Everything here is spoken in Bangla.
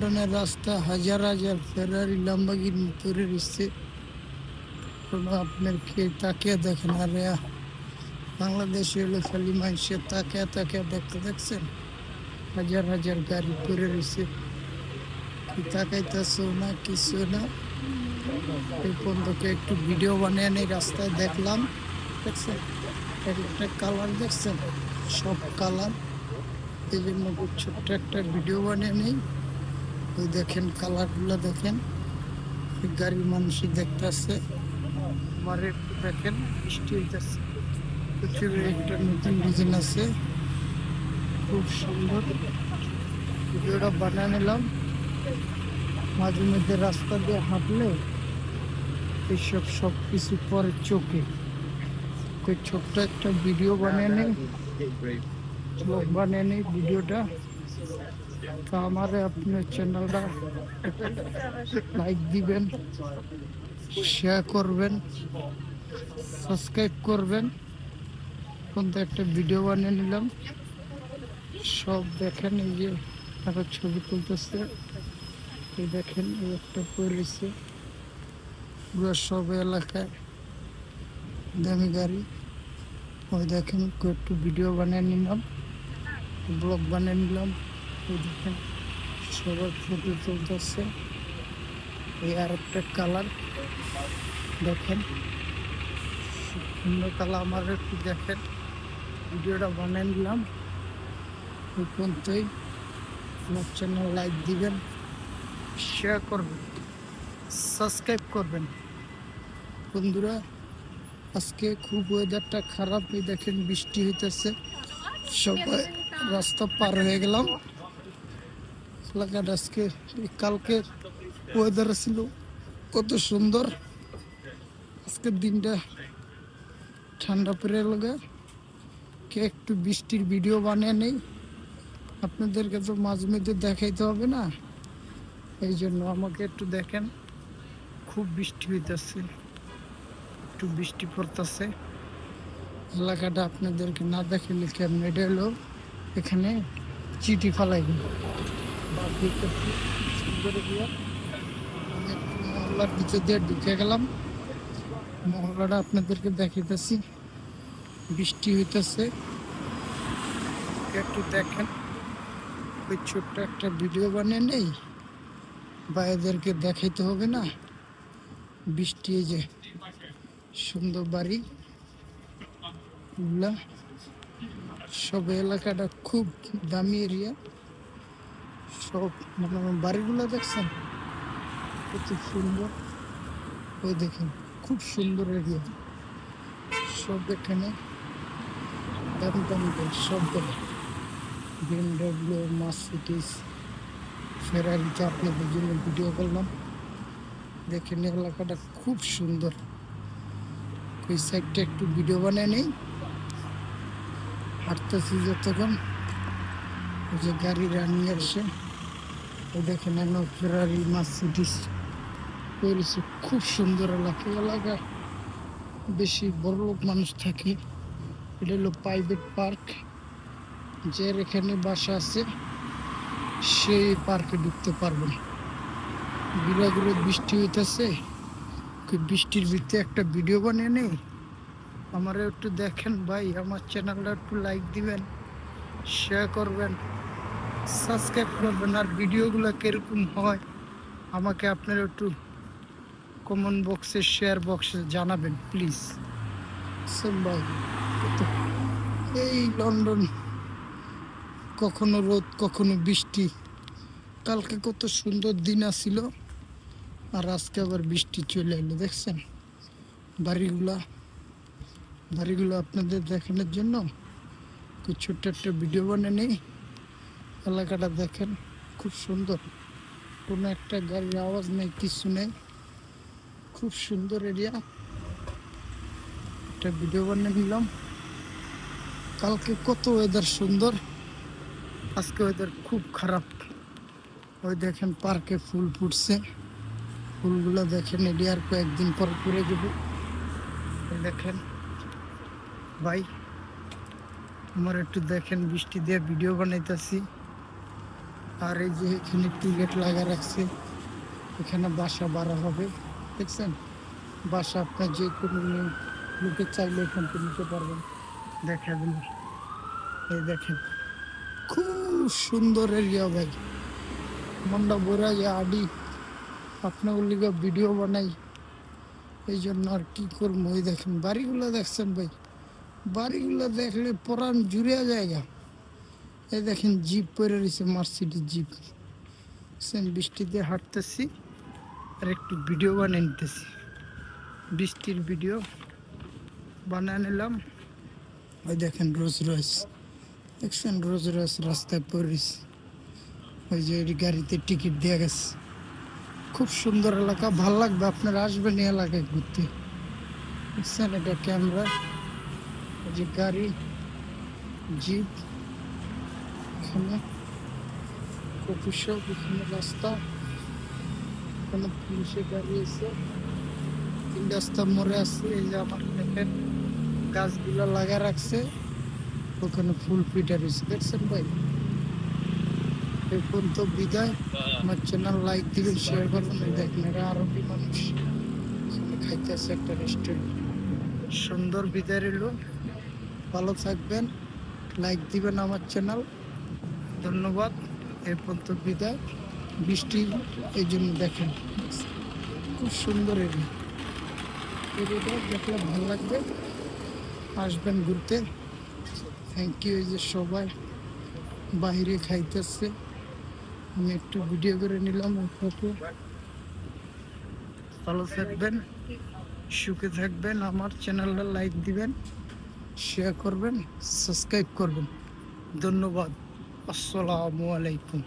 লন্ডনের রাস্তা হাজার হাজার ফেরারি লাম্বাগিনি পরে রয়েছে। কোনো আপনার কে তাকিয়ে দেখেন। আর বাংলাদেশে হলো খালি মানুষের তাকিয়ে তাকিয়ে দেখতে দেখছেন হাজার হাজার গাড়ি পরে রয়েছে। কি তাকাইতেছো না কিছু না। এই পর্যন্ত একটু ভিডিও বানিয়ে নেই, রাস্তায় দেখলাম। দেখছেন একটা কালার দেখছেন, সব কালার। এই জন্য ছোট্ট একটা ভিডিও বানিয়ে নেই। ওই দেখেন কালারগুলো দেখেন, গাড়ি মানুষই দেখতেছে। আমার একটু দেখেন বৃষ্টি হইতেছে, প্রচুর একটা নতুন ডিজাইন আছে, খুব সুন্দর। ভিডিওটা বানিয়ে নিলাম। মাঝে মধ্যে রাস্তা দিয়ে হাঁটলে এইসব সব কিছু পরে চোখে। ছোট্ট একটা ভিডিও বানিয়ে নেই, বানিয়ে নেই ভিডিওটা। তো আমার আপনার চ্যানেলটা লাইক দিবেন, শেয়ার করবেন, সাবস্ক্রাইব করবেন। এখন তো একটা ভিডিও বানিয়ে নিলাম, সব দেখেন। এই যে আরো ছবি তুলতেছে, এই দেখেন এই একটা পড়েছে পুরো সব এলাকায় দামি গাড়ি। ওই দেখেন একটু ভিডিও বানিয়ে নিলাম, ব্লগ বানিয়ে নিলাম। ওই দেখেন সবার ফটো তুলতেছে। এই আর একটা কালার দেখেন, সুন্দর কালার। আমার একটু দেখেন ভিডিওটা বানিয়ে নিলাম। ওই পর্যন্তই। আমার চ্যানেল লাইক দিবেন, শেয়ার করবেন, সাবস্ক্রাইব করবেন। বন্ধুরা আজকে খুব ওয়েদারটা খারাপ। এই দেখেন বৃষ্টি হইতেছে, সবাই রাস্তা পার হয়ে গেলাম। এলাকাটা আজকে কালকে ওয়েদার ছিল কত সুন্দর, আজকের দিনটা ঠান্ডা পড়ে লাগে। কে একটু বৃষ্টির ভিডিও বানিয়ে নেই, আপনাদেরকে তো মাঝে মধ্যে দেখাইতে হবে না, এই জন্য আমাকে একটু দেখেন। খুব বৃষ্টি হইতেছে, একটু বৃষ্টি পড়তেছে। এলাকাটা আপনাদেরকে না দেখালে কেমন। এটা হলো এখানে চিঠি ফালাই মহল্লার ভিতর দিয়ে ঢুকে গেলাম। মহল্লাটা আপনাদেরকে দেখাইতেছি, বৃষ্টি হইতেছে একটু দেখেন। ওই ছোট্ট একটা ভিডিও বানিয়ে নেই, ভাইদেরকে দেখাইতে হবে না। বৃষ্টি, এই যে সুন্দর বাড়ি গুলা, সব এলাকাটা খুব দামি এরিয়া। সব মানে বাড়িগুলো দেখছেন কত সুন্দর। ওই দেখেন খুব সুন্দর এরিয়া, সব এখানে দামি দামি গাড়ি সব দেখেন। BMW, মার্সিডিজ, ফেরারিতে আপনাদের জন্য ভিডিও করলাম। দেখেন এলাকাটা খুব সুন্দর। ওই সাইডটা একটু ভিডিও বানিয়ে নেই, হাঁটতেছি যতক্ষণ। ওই যে গাড়ি রানিং আসে, ওই দেখেন ফেরারি, মার্সিডিজ পেরেছে। খুব সুন্দর এলাকা। এলাকায় বেশি বড় লোক মানুষ থাকে। এটা হলো প্রাইভেট পার্ক, যে এখানে বাসা আছে সেই পার্কে ঢুকতে পারবে না। বিরাগুলো বৃষ্টি হইতেছে, বৃষ্টির ভিতরে একটা ভিডিও বানিয়ে নেই। আমার একটু দেখেন ভাই, আমার চ্যানেলটা একটু লাইক দিবেন, শেয়ার করবেন, সাবস্ক্রাইব করবেন। আর ভিডিওগুলো কিরকম হয় আমাকে আপনারা একটু কমেন্ট বক্সে, শেয়ার বক্সে জানাবেন প্লিজ। ভাই এই লন্ডন কখনো রোদ কখনো বৃষ্টি। কালকে কত সুন্দর দিন আসিল, আর আজকে আবার বৃষ্টি চলে এলো। দেখছেন বাড়িগুলা, বাড়িগুলো আপনাদের দেখানোর জন্য ছোট্ট একটা ভিডিও বানিয়ে নেই। এলাকাটা দেখেন খুব সুন্দর, কোনো একটা গাড়ির আওয়াজ নেই, কিছু নেই, খুব সুন্দর এরিয়া। একটা ভিডিও বানিয়ে নিলাম। কালকে কত ওয়েদার সুন্দর, আজকে ওয়েদার খুব খারাপ। ওই দেখেন পার্কে ফুল ফুটছে, ফুলগুলো দেখেন। এটি আর কয়েকদিন পর ঘুরে যাবো। দেখেন ভাই, আমার একটু দেখেন বৃষ্টি দিয়ে ভিডিও বানাইতেছি। আর এই যে এখানে টুলেট লাগা রাখছে, এখানে বাসা বাড়া হবে, দেখছেন? বাসা আপনার যে কোনো লোকে চাইলে এখান থেকে নিতে পারবেন। দেখা দিন, এই দেখেন খুব সুন্দর এরিয়া ভাই, মনটা বোরা যায় আডি আপনার লিগে ভিডিও বানাই, এই জন্য আর কি করবো। ওই দেখেন বাড়িগুলো দেখছেন ভাই, বাড়িগুলো দেখলে পরাণ জুড়ে জায়গা। এই দেখেন জিপ পরে রয়েছে, মার্সিডিজ জিপ। দেখছেন বৃষ্টিতে হাঁটতেছি আর একটু ভিডিও বানিয়ে নিতেছি, বৃষ্টির ভিডিও বানিয়ে নিলাম। ওই দেখেন রোজ রয়েস, দেখছেন রোজ রয়েস রাস্তায় পড়িস। ওই যে গাড়িতে টিকিট দেওয়া গেছে। খুব সুন্দর এলাকা, ভাল লাগবে, আপনারা আসবেন এই এলাকায় ঘুরতে। দেখছেন এটা ক্যামেরা, ওই যে গাড়ি জিপ, এখানে কফি শপ, এখানে রাস্তা, এখানে পুলিশের গাড়ি আছে, তিন রাস্তা মোড়ে আছে। এই যে আমার দেখেন গাছগুলো লাগা রাখছে, ওখানে ফুল ফিটে রয়েছে, দেখছেন ভাই। এই পর্যন্ত বিদায়, আমার চ্যানেল লাইক দিবেন, শেয়ার করবেন। এই দেখেন এরা আরবি মানুষ খাইতেছে একটা রেস্টুরেন্ট। সুন্দর বিদায় রইল, ভালো থাকবেন, লাইক দিবেন আমার চ্যানেল, ধন্যবাদ। এই পর্যন্ত বিদায়, বৃষ্টি এই জন্য দেখেন খুব সুন্দর এরিয়া, এরিয়াটা দেখলে ভালো লাগবে, আসবেন ঘুরতে। Thank you. এই যে সবাই বাইরে খাইতেছে, আমি একটু ভিডিও করে নিলাম। ভালো থাকবেন, সুখে থাকবেন, আমার চ্যানেলটা লাইক দিবেন, শেয়ার করবেন, সাবস্ক্রাইব করবেন। ধন্যবাদ, আসসালামু আলাইকুম।